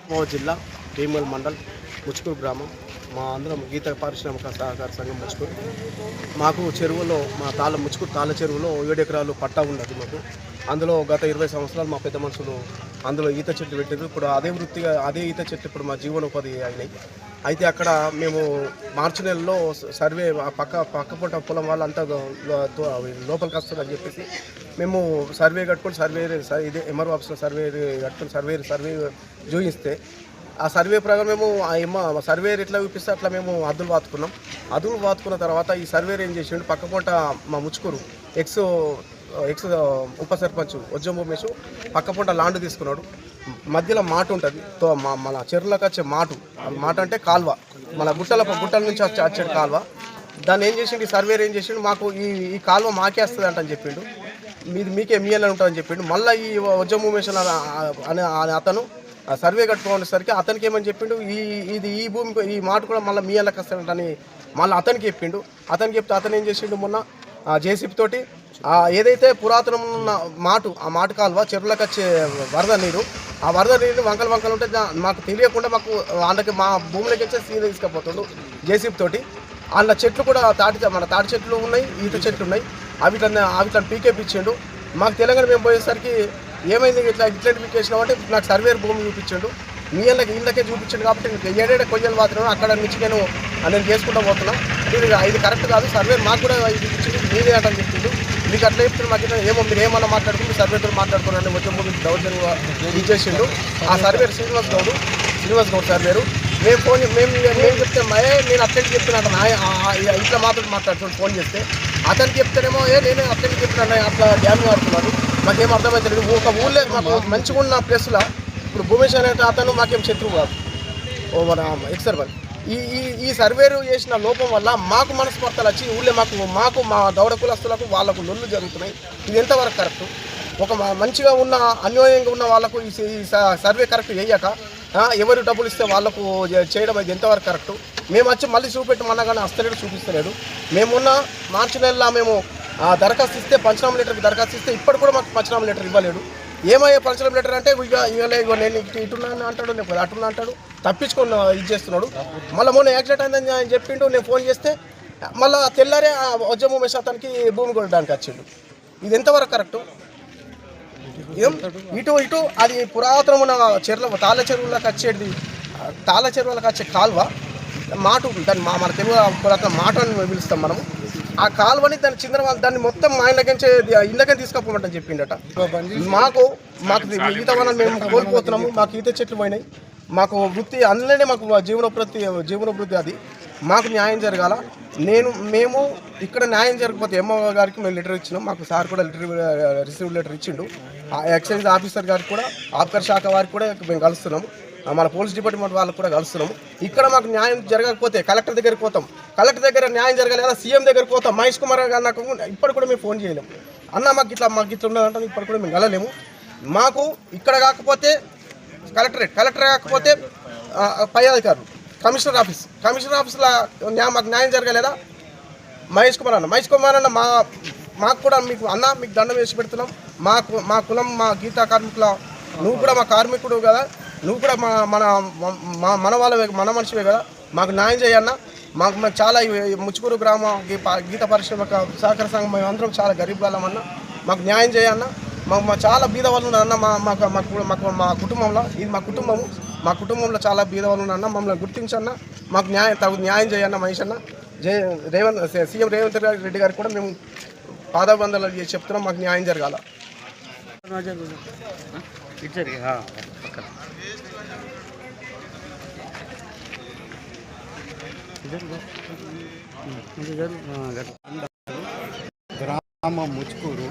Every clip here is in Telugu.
నిజామాబాద్ జిల్లా భీమల్ మండల్ ముచ్కూరు గ్రామం. మా అందరం గీత పారిశ్రామిక సహకార సంఘం ముచ్కూరు. మాకు చెరువులో మా ముచ్కూరు తాళ్ళ చెరువులో 7 ఎకరాలు పట్టా ఉన్నది మాకు. అందులో గత 20 సంవత్సరాలు మా పెద్ద మనుషులు అందులో ఈత చెట్లు పెట్టారు. ఇప్పుడు అదే వృత్తిగా అదే ఈత చెట్లు ఇప్పుడు మా జీవనోపాధి అయినాయి. అయితే అక్కడ మేము మార్చి నెలలో సర్వే పక్క పొట్ట పొలం వాళ్ళంతా లోపలికి వస్తుందని చెప్పేసి మేము సర్వే కట్టుకొని ఇదే ఎంఆర్ఓ ఆఫీస్లో కట్టుకొని సర్వే చూపిస్తే ఆ సర్వే ప్రకారం మేము సర్వేర్ ఎట్లా చూపిస్తే అట్లా మేము అద్దులు పాతుకున్న తర్వాత ఈ సర్వేర్ ఏం చేసిండు, పక్క పొంట మా ముచ్కూరు ఎక్స్ ఉప సర్పంచ్ వజ్జం ఉమేష్ పక్క పొంట లాండ్ తీసుకున్నాడు. మధ్యలో మాట ఉంటుంది, మన చెరువులకు వచ్చే మాట అంటే కాల్వ, మన గుట్టల నుంచి వచ్చే కాల్వ. దాన్ని ఏం చేసిండు, ఈ సర్వేర్ ఏం చేసిండు, మాకు ఈ కాల్వ మాకే వస్తుంది అంటని చెప్పిండు, మీకే మీయాలని ఉంటుందని చెప్పిండు. మళ్ళీ ఈ వజ్జం ఉమేష్ అనే అతను సర్వే కట్టుకోనేసరికి అతనికి ఏమని చెప్పిండు, ఈ భూమి ఈ మాట కూడా మళ్ళీ మీయాలకు వస్తాడంటని మళ్ళీ అతనికి చెప్పిండు. చెప్తే అతను ఏం చేసిండు, మొన్న జేసీబీ తోటి ఏదైతే పురాతనం ఉన్న ఆ మాట కాల్వ చెరువులకు వచ్చే వరద నీరు, ఆ వరద నీరు వంకలు ఉంటే మాకు తెలియకుండా అందుకే మా భూమిలోకి వచ్చే సీద తీసుకుపోతుండు జేసీబీ తోటి. అందులో చెట్లు కూడా మన తాటి చెట్లు ఉన్నాయి, ఈత చెట్లు ఉన్నాయి, అవి పీకే పిచ్చిండు. మాకు తెలంగాణ మేము పోయేసరికి ఏమైంది, ఇట్లాంటి పీకేసినాం అంటే నాకు సర్వేర్ భూమి చూపించాడు, మీ ఇళ్ళకే చూపించాడు. కాబట్టి ఏడేడ కొయ్యలు మాత్రమే అక్కడ నుంచి నేను చేసుకుంటూ పోతున్నా. ఇది కరెక్ట్ కాదు, సర్వేర్ మాకు కూడా ఇది చూపించింది, మీదే అంటని చెప్పిండు. మీకు అట్లా చెప్తున్నారు, మాకు ఏమో మీరు ఏమన్నా మాట్లాడుకుని సర్వేతో మాట్లాడుకున్నారని మొత్తం మీకు దౌర్జన్యంగా ఇచ్చేసిండు. ఆ సర్వేర్ శ్రీనివాస్ గౌడ్ సర్వేరు. మేము చెప్తే నేను అక్కడికి చెప్తున్నాను ఇట్లా మాట్లాడుతున్నాను. ఫోన్ చేస్తే అతనికి చెప్తేనేమో నేనే అక్కడికి చెప్తున్నాను, అట్లా డ్యామ్ ఆడుతున్నాడు. మాకేం అర్థమవుతుంది. ఒక ఊళ్ళో మాకు మంచిగా ఉన్న ప్లేస్లో ఇప్పుడు భూమేష్ అనే అతను మాకేం శత్రువు కాదు, మన ఎక్సర్వర్. ఈ సర్వేరు చేసిన లోపం వల్ల మాకు మనస్పర్ధలు వచ్చి ఊళ్ళో మాకు మా గౌడ కులస్తులకు వాళ్ళకు లొల్లు జరుగుతున్నాయి. ఇది ఎంతవరకు కరెక్ట్? ఒక మంచిగా ఉన్న అన్యోన్యంగా ఉన్న వాళ్ళకు ఈ సర్వే కరెక్ట్ చేయక ఎవరు డబ్బులు ఇస్తే వాళ్ళకు చేయడం అది ఎంతవరకు కరెక్ట్? మేము వచ్చి మళ్ళీ చూపెట్టమన్నా కానీ అస్తలేడు, చూపిస్తలేడు. మేమున్న మార్చి నెలలో మేము దరఖాస్తు ఇస్తే పంచనామా లెటర్కి దరఖాస్తు ఇస్తే ఇప్పటి కూడా మాకు పంచనామా లెటర్ ఇవ్వలేడు. ఏమయ్యే పంచనామా లెటర్ అంటే ఇక నేను ఇటున్నా అంటాడు, నేను అటున్నా అంటాడు, తప్పించుకొని ఇది చేస్తున్నాడు. మళ్ళీ మొన్న యాక్సిడెంట్ అయిందని ఆయన చెప్పిండు. నేను ఫోన్ చేస్తే మళ్ళీ తెల్లారే వజ్జం ఉమేష్ అతనికి భూమి కొనడానికి వచ్చిండు. ఇది ఎంతవరకు కరెక్టు? ఇటు అది పురాతనమైన తాళ్ళ చెరువులకు వచ్చే కాల్వ దాన్ని మన తెలుగు పురాతన మాట అని పిలుస్తాం మనము. ఆ కాలువని దాన్ని మొత్తం మా ఇళ్ళకే తీసుకపోమంటని చెప్పిండట. మాకు ఈత వలన మేము కోల్పోతున్నాము, మాకు ఈత చెట్లు పోయినాయి, మాకు వృత్తి అందులోనే మాకు జీవనోభివృద్ధి అది. మాకు న్యాయం జరగాల. మేము ఇక్కడ న్యాయం జరగకపోతే ఎంఓ గారికి మేము లెటర్ ఇచ్చినాం, మాకు సార్ కూడా రిసీవ్ లెటర్ ఇచ్చిండు. ఎక్సైజ్ ఆఫీసర్ గారికి కూడా, ఆబ్కారీ శాఖ వారికి కూడా మేము కలుస్తున్నాము, మన పోలీస్ డిపార్ట్మెంట్ వాళ్ళకు కూడా కలుస్తున్నాము. ఇక్కడ మాకు న్యాయం జరగకపోతే కలెక్టర్ దగ్గరికి పోతాం, కలెక్టర్ దగ్గర న్యాయం జరగాలి కదా, సీఎం దగ్గరికి పోతాం. మహేష్ కుమార్ గారు నాకు ఇప్పటి కూడా మేము ఫోన్ చేయలేము, అన్న మాకు ఇట్లా ఉన్నదంటే ఇప్పటి కూడా మేము కలలేము. మాకు ఇక్కడ కాకపోతే కలెక్టర్ కాకపోతే పై అధికారులు కమిషనర్ ఆఫీస్లో మాకు న్యాయం జరగలేదా? మహేష్ కుమార్ అన్న మాకు కూడా మీకు దండం వేసి పెడుతున్నాం. మా కులం మా గీతా కార్మికుల, నువ్వు కూడా మా కార్మికుడు కదా, నువ్వు కూడా మన వాళ్ళవే, మన మనిషివే కదా, మాకు న్యాయం చేయన్న. మాకు చాలా ముచ్కూరు గ్రామ గీత పారిశ్రామిక సహకార సంఘం మేము అందరం చాలా గరీబ్ వాళ్ళమన్నా, మాకు న్యాయం చేయన్న. మా చాలా బీద వాళ్ళు ఉన్నారన్న. మా కుటుంబంలో ఇది మా కుటుంబంలో చాలా బీద వాళ్ళు ఉన్నారన్న. మమ్మల్ని గుర్తించన్న, మాకు న్యాయం చేయన్న మహేష్ అన్న. సీఎం రేవంత్ రెడ్డి గారికి కూడా మేము పాదాబంధాలు చేసి చెప్తున్నాం, మాకు న్యాయం జరగాల. గ్రామం ముచ్కూరు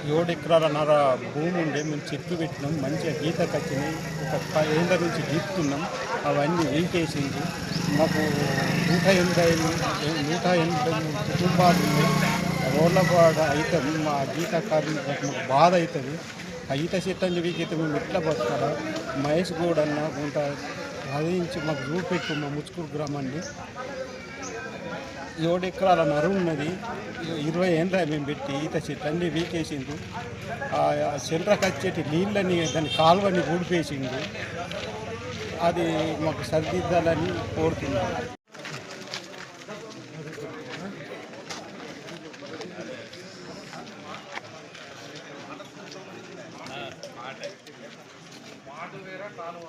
7 ఎకరాలన్నర భూమి ఉండే మేము చెట్లు పెట్టినాం, మంచిగా గీతకు వచ్చినాయి. ఒక 10 ఏళ్ళ నుంచి గీతున్నాం, అవన్నీ వీకేసింది. మాకు 180 కుటుంబాలు రోడ్ల బాధ అవుతుంది. మా గీత కార్మికులకు మాకు బాధ అవుతుంది. ఆ ఈత చెట్టు వీకైతే మేము ఎట్లా బతకాలా? మహేష్ గౌడ్ అన్న సాధించి మాకు చూపెట్టు మా ముచ్కూరు గ్రామాన్ని 7 ఎకరాల నరు ఉన్నది. 20 ఏళ్ళ మేము పెట్టి ఈత చెట్లు అన్నీ వీకేసిండు. ఆ సెంట్రకు వచ్చేటి నీళ్ళని దాని కాలువని ఊడిపేసిండు. అది మాకు సరిదిద్దాలని కోరుతున్నాను. మాట వేరే కాలువ